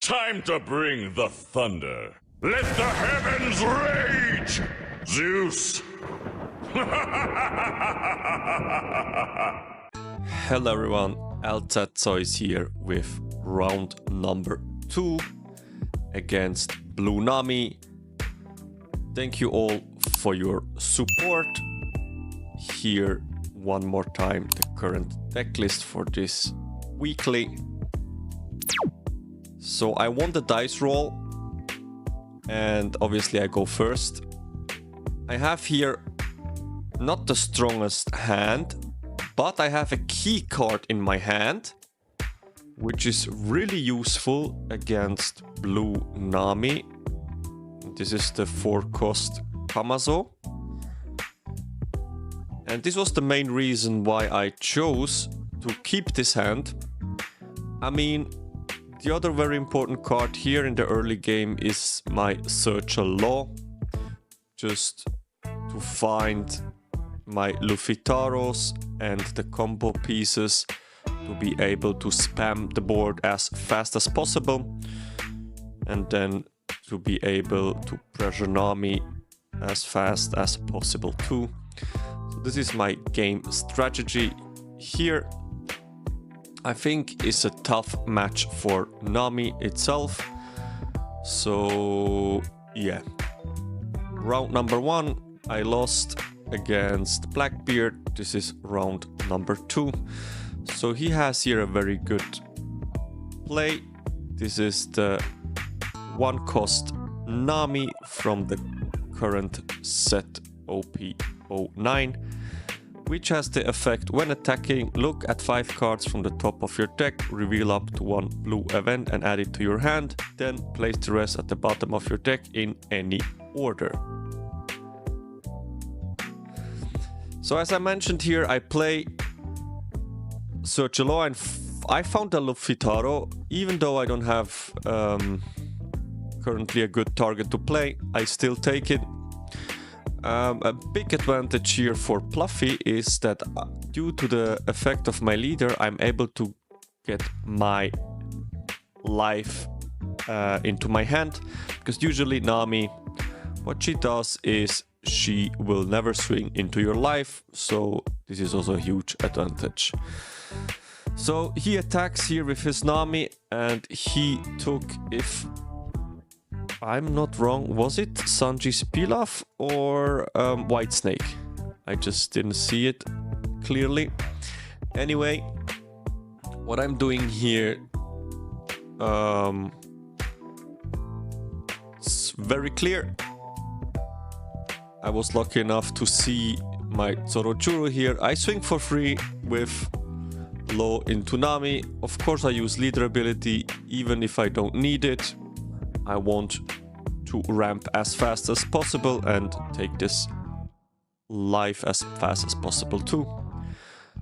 Time to bring the thunder. Let the heavens rage! Zeus! Hello everyone, is here with round number 2 against Blue Nami. Thank you all for your support. Here one more time the current deck list for this weekly. So I won the dice roll and obviously I go first. I have here not the strongest hand, but I have a key card in my hand, which is really useful against Blue Nami. This is the 4-cost Kamazo. And this was the main reason why I chose to keep this hand. I mean, the other very important card here in the early game is my Search a Law. Just to find my Luffy-Taros and the combo pieces to be able to spam the board as fast as possible. And then to be able to pressure Nami as fast as possible too. So this is my game strategy here. I think it's a tough match for Nami itself. So yeah. Round number 1, I lost against Blackbeard. This is round number 2. So he has here a very good play. This is the 1-cost Nami from the current set OP09, which has the effect when attacking, look at 5 cards from the top of your deck, reveal up to 1 blue event and add it to your hand, then place the rest at the bottom of your deck in any order. So as I mentioned here, I play Search a Law and I found a Luffy-Taro. Even though I don't have currently a good target to play, I still take it. A big advantage here for Pluffy is that due to the effect of my leader, I'm able to get my life into my hand. Because usually Nami, what she does is she will never swing into your life. So this is also a huge advantage. So he attacks here with his Nami and he took, if I'm not wrong, was it Sanji's Pilaf or White Snake? I just didn't see it clearly. Anyway, what I'm doing here, it's very clear. I was lucky enough to see my Zorojuro here. I swing for free with Law into Nami. Of course I use leader ability even if I don't need it. I want to ramp as fast as possible and take this life as fast as possible too.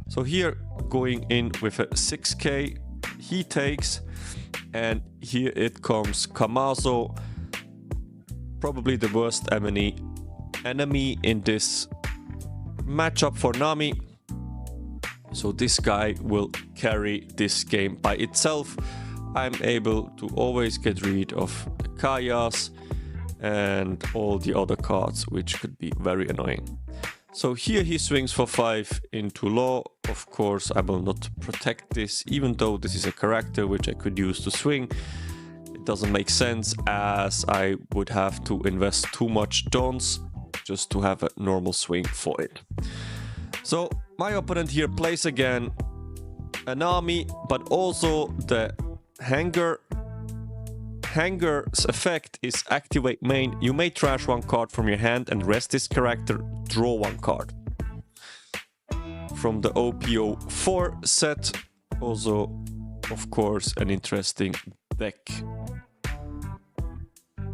So here going in with a 6k, he takes, and here it comes Kamazo, probably the worst enemy in this matchup for Nami. So this guy will carry this game by itself. I'm able to always get rid of the Kayas and all the other cards, which could be very annoying. So here he swings for 5 into Law. Of course, I will not protect this, even though this is a character which I could use to swing. It doesn't make sense as I would have to invest too much dons just to have a normal swing for it. So my opponent here plays again a Nami, but also the Hanger's effect is activate main. You may trash 1 card from your hand and rest this character, draw 1 card. From the OP04 set, also of course an interesting deck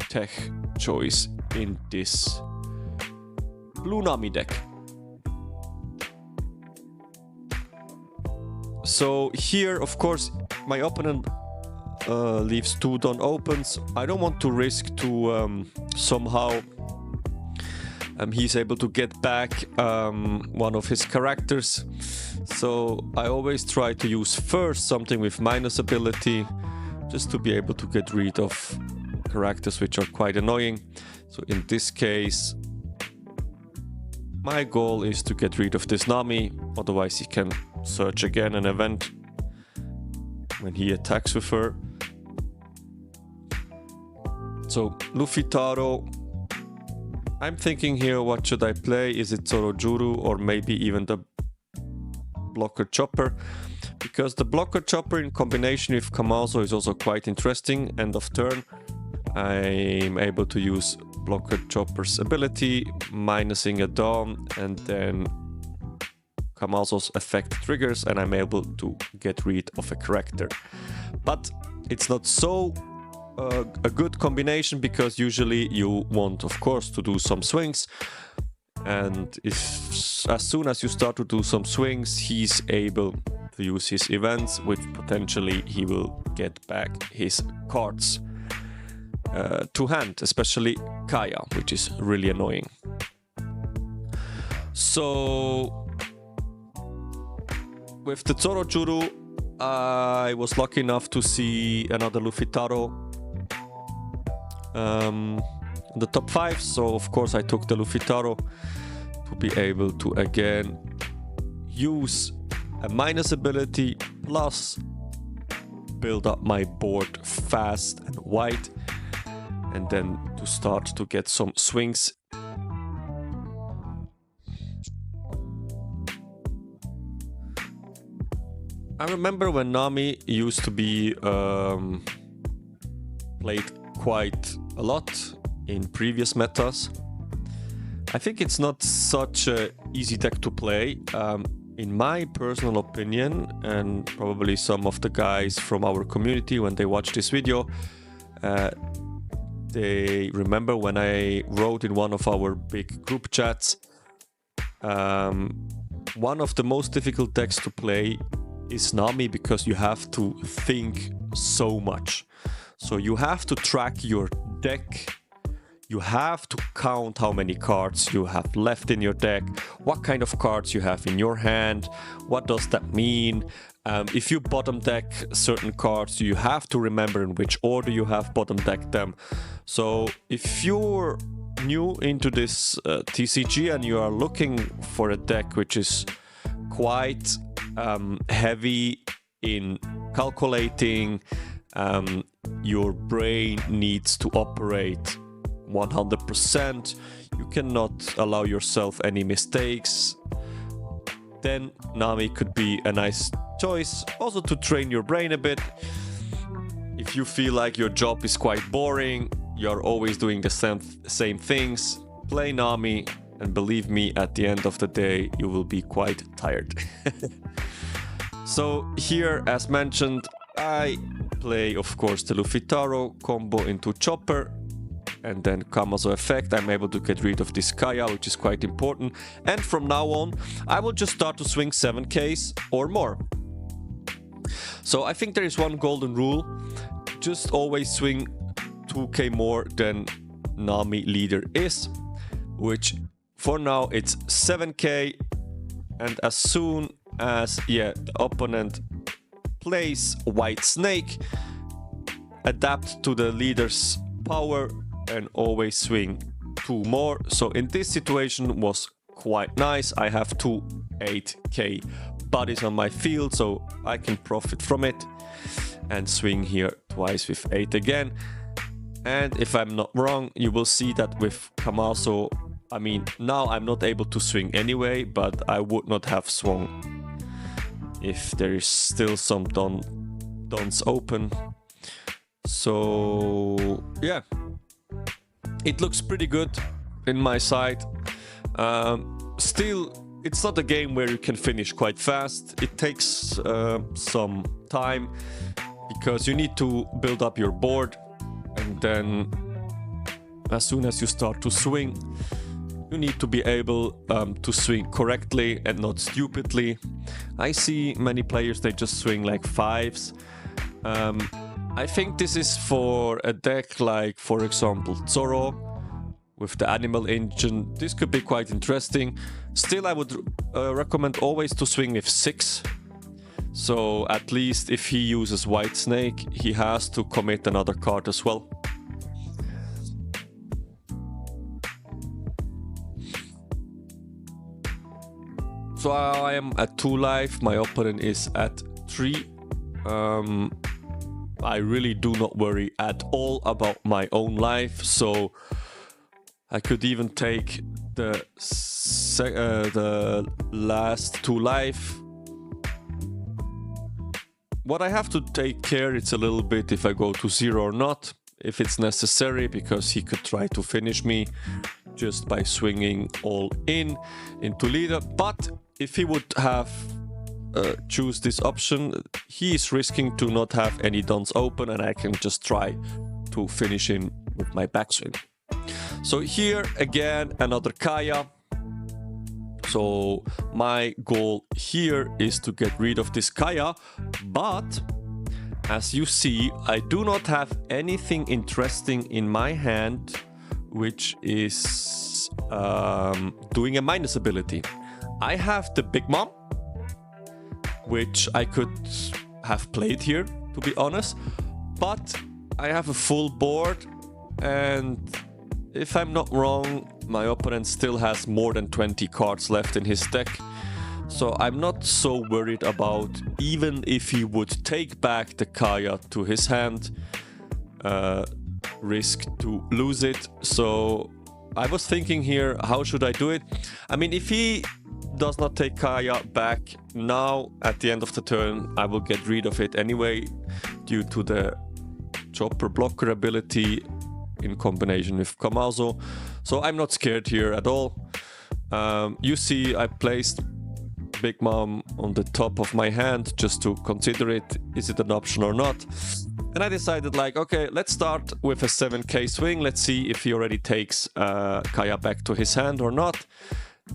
tech choice in this Blue Nami deck. So here of course my opponent leaves 2 Don opens. I don't want to risk to somehow he's able to get back one of his characters. So I always try to use first something with minus ability just to be able to get rid of characters which are quite annoying. So in this case, my goal is to get rid of this Nami, otherwise he can search again an event when he attacks with her. So Luffy Taro, I'm thinking here, what should I play? Is it Zorojuru or maybe even the blocker chopper? Because the blocker chopper in combination with Kamazo is also quite interesting. End of turn, I'm able to use blocker chopper's ability, minusing a Dawn, and then Kamazo's effect triggers, and I'm able to get rid of a character. But it's not so a good combination, because usually you want, of course, to do some swings, and if as soon as you start to do some swings, he's able to use his events, which potentially he will get back his cards to hand, especially Kaya, which is really annoying. So with the Zorojuru, I was lucky enough to see another Luffy Taro in the top 5, so of course I took the Luffy Taro to be able to again use a minus ability plus build up my board fast and wide, and then to start to get some swings. I remember when Nami used to be played quite a lot in previous metas. I think it's not such an easy deck to play. In my personal opinion, and probably some of the guys from our community, when they watch this video, they remember when I wrote in one of our big group chats, one of the most difficult decks to play is Nami, because you have to think so much. So you have to track your deck, you have to count how many cards you have left in your deck, what kind of cards you have in your hand, what does that mean. If you bottom deck certain cards, you have to remember in which order you have bottom decked them. So if you're new into this TCG and you are looking for a deck which is quite heavy in calculating, your brain needs to operate 100%, you cannot allow yourself any mistakes, then Nami could be a nice choice. Also to train your brain a bit. If you feel like your job is quite boring, you're always doing the same things, play Nami, and believe me, at the end of the day, you will be quite tired. So here, as mentioned, I play, of course, the Luffy Taro combo into Chopper, and then Kamazo effect. I'm able to get rid of this Kaya, which is quite important. And from now on, I will just start to swing 7Ks or more. So I think there is one golden rule. Just always swing 2K more than Nami leader is, which for now it's 7K. And as soon as the opponent plays White Snake, adapt to the leader's power and always swing 2 more. So in this situation was quite nice. I have 2 8K bodies on my field, so I can profit from it and swing here twice with 8 again. And if I'm not wrong, you will see that with Kamazo, I mean, now I'm not able to swing anyway, but I would not have swung if there is still some dons open. So yeah, it looks pretty good in my side. Still, it's not a game where you can finish quite fast. It takes some time because you need to build up your board, and then as soon as you start to swing, you need to be able to swing correctly and not stupidly. I see many players, they just swing like 5s. I think this is for a deck like, for example, Zoro with the animal engine. This could be quite interesting. Still, I would recommend always to swing with 6, So at least if he uses White Snake, he has to commit another card as well. So I am at 2 life, my opponent is at 3. I really do not worry at all about my own life, so I could even take the last 2 life. What I have to take care, it's a little bit if I go to 0 or not, if it's necessary, because he could try to finish me just by swinging all in into leader. But if he would have choose this option, he is risking to not have any dons open, and I can just try to finish him with my backswing. So here again another Kaya. So my goal here is to get rid of this Kaya, but as you see, I do not have anything interesting in my hand, which is doing a minus ability. I have the Big Mom, which I could have played here, to be honest, but I have a full board, and if I'm not wrong, my opponent still has more than 20 cards left in his deck. So I'm not so worried about, even if he would take back the Kaya to his hand, risk to lose it. So I was thinking here, how should I do it? I mean, if he does not take Kaya back now at the end of the turn, I will get rid of it anyway due to the chopper blocker ability in combination with Kamazo. So I'm not scared here at all. You see, I placed Big Mom on the top of my hand just to consider it, is it an option or not. And I decided, like, okay, let's start with a 7k swing. Let's see if he already takes Kaya back to his hand or not.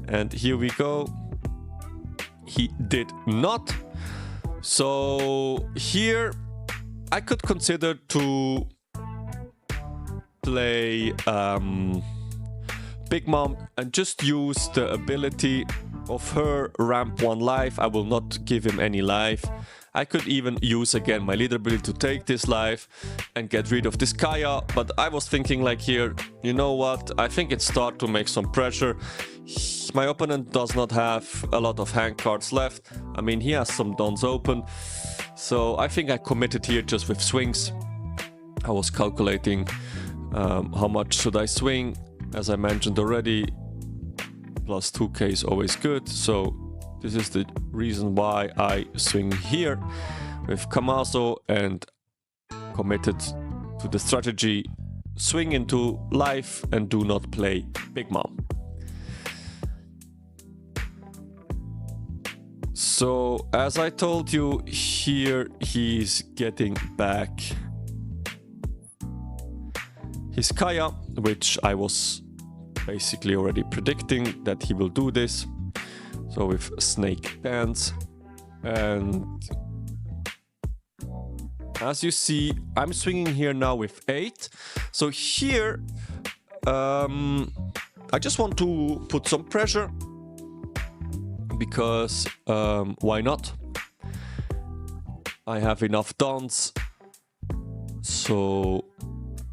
And here we go. He did not. So here I could consider to play Big Mom and just use the ability of her ramp 1 life. I will not give him any life. I could even use again my leader ability to take this life and get rid of this Kaya, but I was thinking, like, here, you know what, I think it's start to make some pressure. My opponent does not have a lot of hand cards left. I mean, he has some dons open, so I think I committed here just with swings. I was calculating how much should I swing. As I mentioned already, plus 2k is always good, so this is the reason why I swing here with Kamazo and committed to the strategy, swing into life and do not play Big Mom. So as I told you, here he's getting back his Kaya, which I was basically already predicting that he will do this. So with snake bands, and as you see, I'm swinging here now with 8. So here I just want to put some pressure, because why not? I have enough dons. So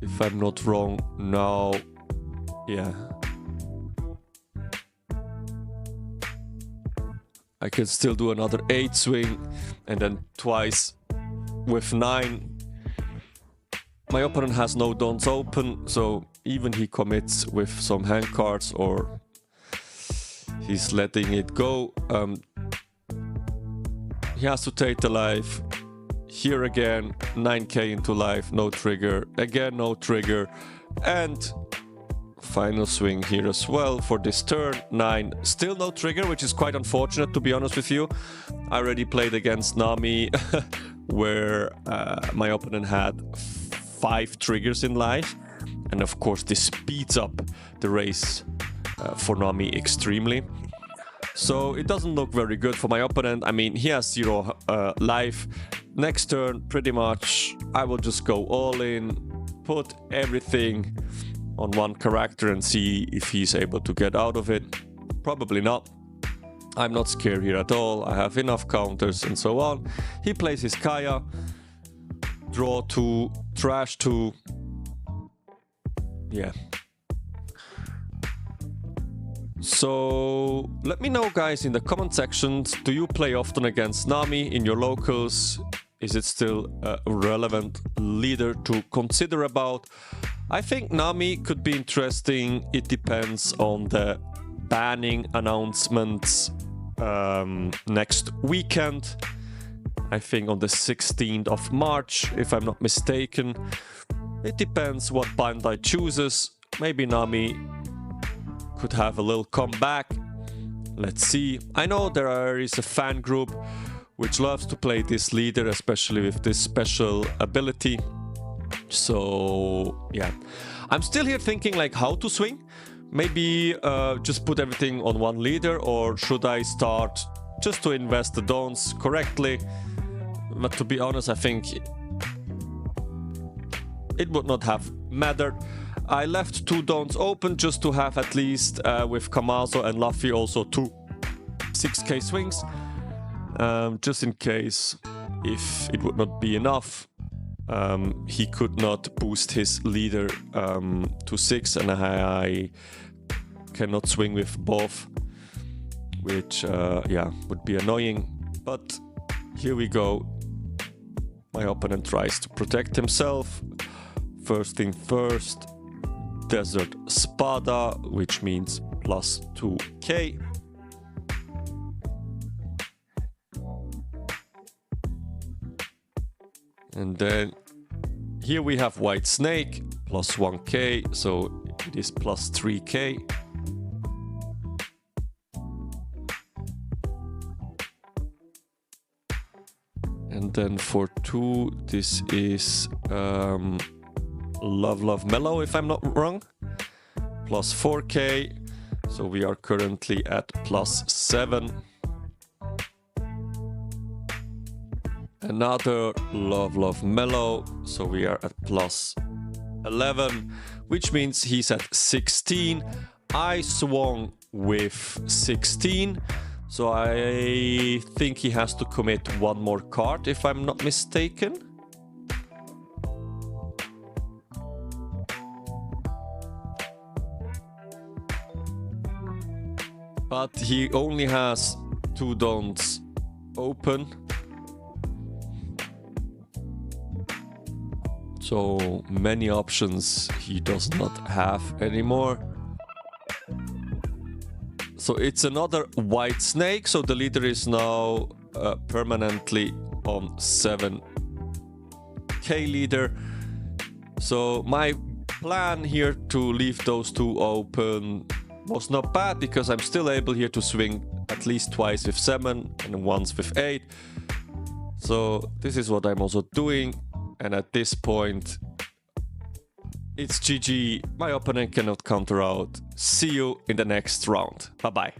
if I'm not wrong now, yeah, I can still do another 8 swing, and then twice with 9. My opponent has no dons open, so even he commits with some hand cards or he's letting it go, he has to take the life. Here again, 9k into life, no trigger, again no trigger, and final swing here as well for this turn, 9, still no trigger, which is quite unfortunate, to be honest with you. I already played against Nami where my opponent had 5 triggers in life, and of course this speeds up the race for Nami extremely. So it doesn't look very good for my opponent. I mean, he has 0 life. Next turn, pretty much, I will just go all in, put everything on one character and see if he's able to get out of it. Probably not. I'm not scared here at all. I have enough counters and so on. He plays his Kaya. Draw 2, trash 2. Yeah. So let me know, guys, in the comment sections, do you play often against Nami in your locals? Is it still a relevant leader to consider about? I think Nami could be interesting. It depends on the banning announcements next weekend. I think on the 16th of March, if I'm not mistaken. It depends what Bandai chooses. Maybe Nami could have a little comeback. Let's see. I know there is a fan group which loves to play this leader, especially with this special ability. So yeah, I'm still here thinking like how to swing. Maybe just put everything on one leader, or should I start just to invest the dons correctly? But to be honest, I think it would not have mattered. I left 2 dons open just to have at least with Kamazo and Luffy also 2 6k swings. Just in case if it would not be enough, he could not boost his leader to 6 and I cannot swing with both, which yeah, would be annoying. But here we go. My opponent tries to protect himself. First thing first, Desert Spada, which means plus 2k. And then here we have White Snake, plus 1k, so it is plus 3k. And then for 2, this is Love Mellow, if I'm not wrong, plus 4k, so we are currently at plus 7. Another Love Mellow, so we are at plus 11, which means he's at 16. I swung with 16, so I think he has to commit 1 more card, if I'm not mistaken. But he only has 2 dons open. So many options he does not have anymore. So it's another White Snake. So the leader is now permanently on 7k leader. So my plan here to leave those 2 open was not bad, because I'm still able here to swing at least twice with 7 and once with 8. So this is what I'm also doing. And at this point, it's GG. My opponent cannot counter out. See you in the next round. Bye-bye.